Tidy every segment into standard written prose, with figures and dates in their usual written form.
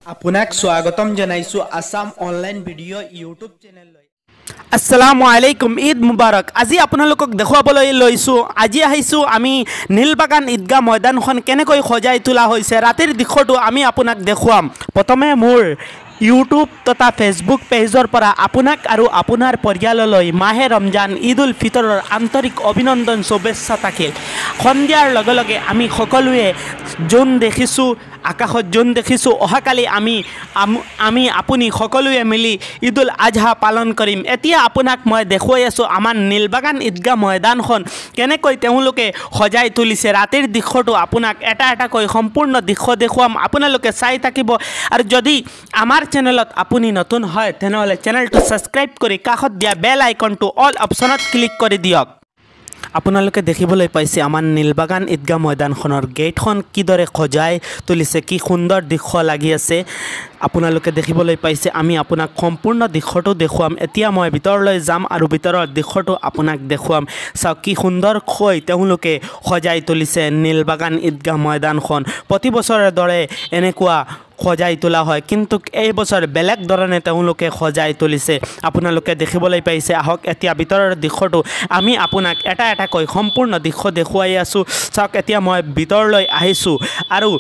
আপোনাক স্বাগতম জনাইছো আসাম অনলাইন ভিডিও ইউটিউব চেনেললৈ। আসসালামু আলাইকুম, ঈদ মুবাৰক। আজি আপোনালোকক দেখুৱাবলৈ লৈছোঁ, আজি আহিছোঁ আমি নীলবাগান ঈদগাহ ময়দানখন কেনেকৈ সজাই তোলা হৈছে ৰাতিৰ দৃশ্যটো আমি আপোনাক দেখুৱাম। প্ৰথমে মোৰ ইউটিউব তথা ফেচবুক পেজৰ পৰা আপোনাক আৰু আপোনাৰ পৰিয়াললৈ মাহে ৰমজান ঈদ উল ফিতৰৰ আন্তৰিক অভিনন্দন শুভেচ্ছা থাকিল। সন্ধিয়াৰ লগে লগে আমি সকলোৱে জোন দেখিছোঁ, আকাশত জোন দেখিছোঁ, অহাকালি আমি আপুনি সকলোৱে মিলি ঈদ উল আজহা পালন কৰিম। এতিয়া আপোনাক মই দেখুৱাই আছোঁ আমাৰ নীলবাগান ঈদগাহ ময়দানখন কেনেকৈ তেওঁলোকে সজাই তুলিছে। ৰাতিৰ দৃশ্যটো আপোনাক এটা এটাকৈ সম্পূৰ্ণ দৃশ্য দেখুৱাম, আপোনালোকে চাই থাকিব। আৰু যদি আমাৰ চেনেলত আপুনি নতুন হয় তেনেহ'লে চেনেলটো ছাবস্ক্ৰাইব কৰি কাষত দিয়া বেল আইকনটো অল অপশ্যনত ক্লিক কৰি দিয়ক। আপোনালোকে দেখিবলৈ পাইছে আমাৰ নীলবাগান ঈদগাহ ময়দানখনৰ গেটখন কিদৰে সজাই তুলিছে, কি সুন্দৰ দৃশ্য লাগি আছে। আপোনালোকে দেখিবলৈ পাইছে, আমি আপোনাক সম্পূৰ্ণ দৃশ্যটো দেখুৱাম। এতিয়া মই ভিতৰলৈ যাম আৰু ভিতৰৰ দৃশ্যটো আপোনাক দেখুৱাম। চাওক কি সুন্দৰকৈ তেওঁলোকে সজাই তুলিছে নীলবাগান ঈদগাহ ময়দানখন। প্ৰতি বছৰৰ দৰে এনেকুৱা সজাই তোলা হয়, কিন্তু এই বছৰ বেলেগ ধৰণে তেওঁলোকে সজাই তুলিছে। আপোনালোকে দেখিবলৈ পাইছে। আহক এতিয়া ভিতৰৰ দৃশ্যটো আমি আপোনাক এটা এটাকৈ সম্পূৰ্ণ দৃশ্য দেখুৱাই আছোঁ। চাওক এতিয়া মই ভিতৰলৈ আহিছোঁ আৰু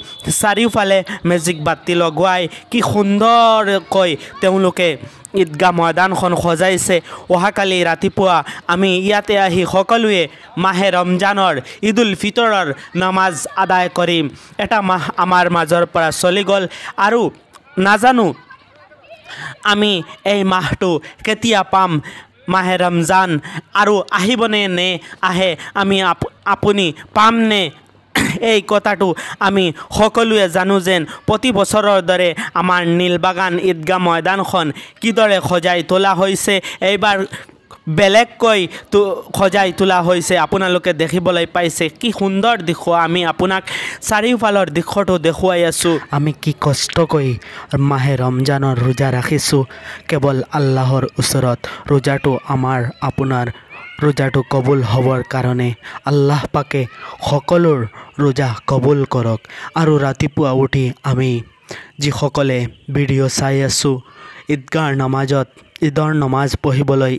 চাৰিওফালে মেজিক বাতি লগোৱাই কি সুন্দৰকৈ তেওঁলোকে ঈদগাহ ময়দানখন সজাইছে। অহাকালি ৰাতিপুৱা আমি ইয়াতে আহি সকলোৱে মাহে ৰমজানৰ ঈদ উল ফিতৰৰ নামাজ আদায় কৰিম। এটা মাহ আমাৰ মাজৰ পৰা চলি গ'ল আৰু নাজানো আমি এই মাহটো কেতিয়া পাম। মাহে ৰমজান আৰু আহিবনে নে আহে, আমি আপুনি পামনে এই কথাটো আমি সকলোৱে জানো যেন প্ৰতি বছৰৰ দৰে আমাৰ নীলবাগান ঈদগাহ ময়দানখন কিদৰে সজাই তোলা হৈছে, এইবাৰ বেলেগকৈ সজাই তোলা হৈছে। আপোনালোকে দেখিবলৈ পাইছে কি সুন্দৰ দৃশ্য। আমি আপোনাক চাৰিওফালৰ দৃশ্যটো দেখুৱাই আছোঁ। আমি কি কষ্ট কৰি মাহে ৰমজানৰ ৰোজা ৰাখিছোঁ কেৱল আল্লাহৰ ওচৰত। ৰোজাটো আমাৰ আপোনাৰ ৰোজাটো কবুল হ'বৰ কাৰণে আল্লাহ পাকে সকলোৰ ৰোজা কবুল কৰক। আৰু ৰাতিপুৱা উঠি আমি যিসকলে ভিডিঅ' চাই আছোঁ ঈদৰ নমাজ পঢ়িবলৈ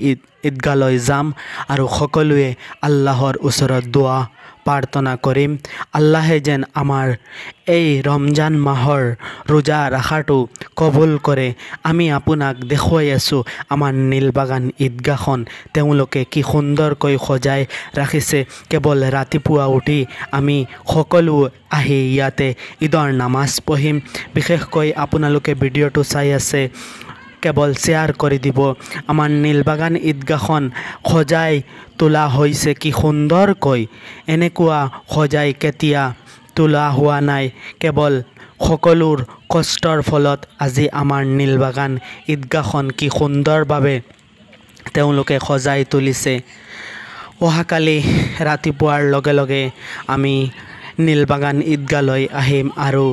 ঈদগাহলৈ যাম আৰু সকলোৱে আল্লাহৰ ওচৰত দুৱা প্ৰাৰ্থনা কৰিম। আল্লাহে যেন আমাৰ এই ৰমজান মাহৰ ৰোজা ৰখাটো কবুল কৰে। আমি আপোনাক দেখুৱাই আছোঁ আমাৰ নীলবাগান ঈদগাহখন তেওঁলোকে কি সুন্দৰকৈ সজাই ৰাখিছে। কেৱল ৰাতিপুৱা উঠি আমি সকলো আহি ইয়াতে ঈদৰ নামাজ পঢ়িম। বিশেষকৈ আপোনালোকে ভিডিঅ'টো চাই আছে, কেৱল শ্বেয়াৰ কৰি দিব। আমাৰ নীলবাগান ঈদগাহখন সজাই তোলা হৈছে কি সুন্দৰকৈ। এনেকুৱা সজাই কেতিয়া তোলা হোৱা নাই। কেৱল সকলোৰ কষ্টৰ ফলত আজি আমাৰ নীলবাগান ঈদগাহখন কি সুন্দৰভাৱে তেওঁলোকে সজাই তুলিছে। অহাকালি ৰাতিপুৱাৰ লগে লগে আমি নীলবাগান ঈদগাহলৈ আহিম আৰু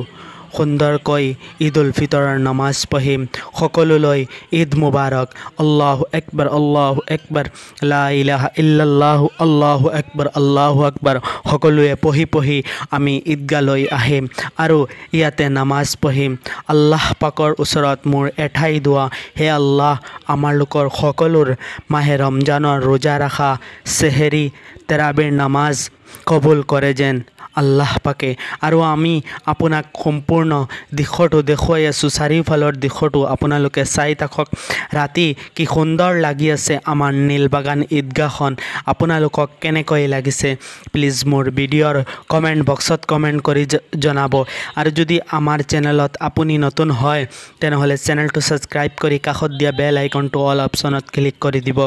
সুন্দৰকৈ ঈদ উল ফিতৰৰ নামাজ পঢ়িম। সকলোলৈ ঈদ মুবাৰক। আল্লাহু আকবৰ, আল্লাহু আকবৰ, লা ইলাহা ইল্লাল্লাহু, আল্লাহু আকবৰ, আল্লাহু আকবৰ। সকলোৱে পঢ়ি আমি ঈদগাহলৈ আহিম আৰু ইয়াতে নামাজ পঢ়িম। আল্লাহ পাকৰ ওচৰত মোৰ এঠাই দোৱা, হে আল্লাহ আমালোকৰ সকলোৰ মাহে ৰমজানৰ ৰোজা ৰখা চেহেৰি তেৰাবিৰ নামাজ কবুল কৰে যেন আল্লাহ পাকে। আৰু আমি আপোনাক সম্পূৰ্ণ দৃশ্যটো দেখুৱাই আছোঁ, চাৰিওফালৰ দৃশ্যটো আপোনালোকে চাই থাকক। ৰাতি কি সুন্দৰ লাগি আছে আমাৰ নীলবাগান ঈদগাহখন। আপোনালোকক কেনেকৈ লাগিছে প্লিজ মোৰ ভিডিঅ'ৰ কমেণ্ট বক্সত কমেণ্ট কৰি জনাব। আৰু যদি আমাৰ চেনেলত আপুনি নতুন হয় তেনেহ'লে চেনেলটো ছাবস্ক্ৰাইব কৰি কাষত দিয়া বেল আইকনটো অল অপশ্যনত ক্লিক কৰি দিব।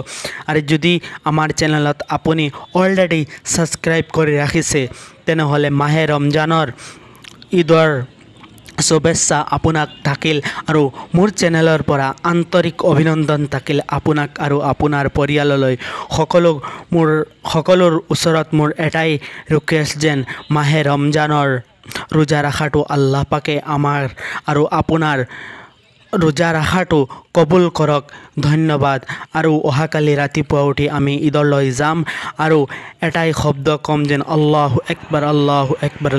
আৰু যদি আমাৰ চেনেলত আপুনি অলৰেডি ছাবস্ক্ৰাইব কৰি ৰাখিছে তেনেহ'লে মাহে ৰমজানৰ ঈদৰ শুভেচ্ছা আপোনাক থাকিল আৰু মোৰ চেনেলৰ পৰা আন্তৰিক অভিনন্দন থাকিল আপোনাক আৰু আপোনাৰ পৰিয়াললৈ। সকলোৰ ওচৰত মোৰ এটাই ৰিকুৱেষ্ট যেন মাহে ৰমজানৰ ৰোজা ৰখাটো আল্লাহ পাকে আমাৰ আৰু আপোনাৰ ৰোজা ৰখাটো কবুল কৰক ধন্যবাদ আৰু অহাকালি ৰাতিপুৱা উঠি আমি ঈদলৈ যাম আৰু এটাই শব্দ কম যেন আল্লাহু আকবার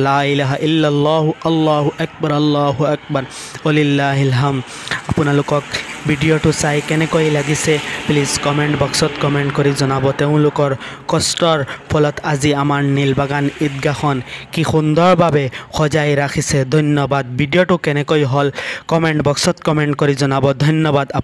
লা ইলাহা ইল্লাল্লাহু আল্লাহু আকবার ওয়ালিল্লাহিল হাম আপোনালোকক ভিডিঅ'টো চাই কেনেকৈ লাগিছে প্লিজ কমেণ্ট বক্সত কমেণ্ট কৰি জনাব তেওঁলোকৰ কষ্টৰ ফলত আজি আমাৰ নীলবাগান ঈদগাহখন কি সুন্দৰভাৱে সজাই ৰাখিছে ধন্যবাদ ভিডিঅ'টো কেনেকৈ হ'ল কমেণ্ট বক্সত কমেণ্ট কৰি জনাব ধন্যবাদ আপোনাক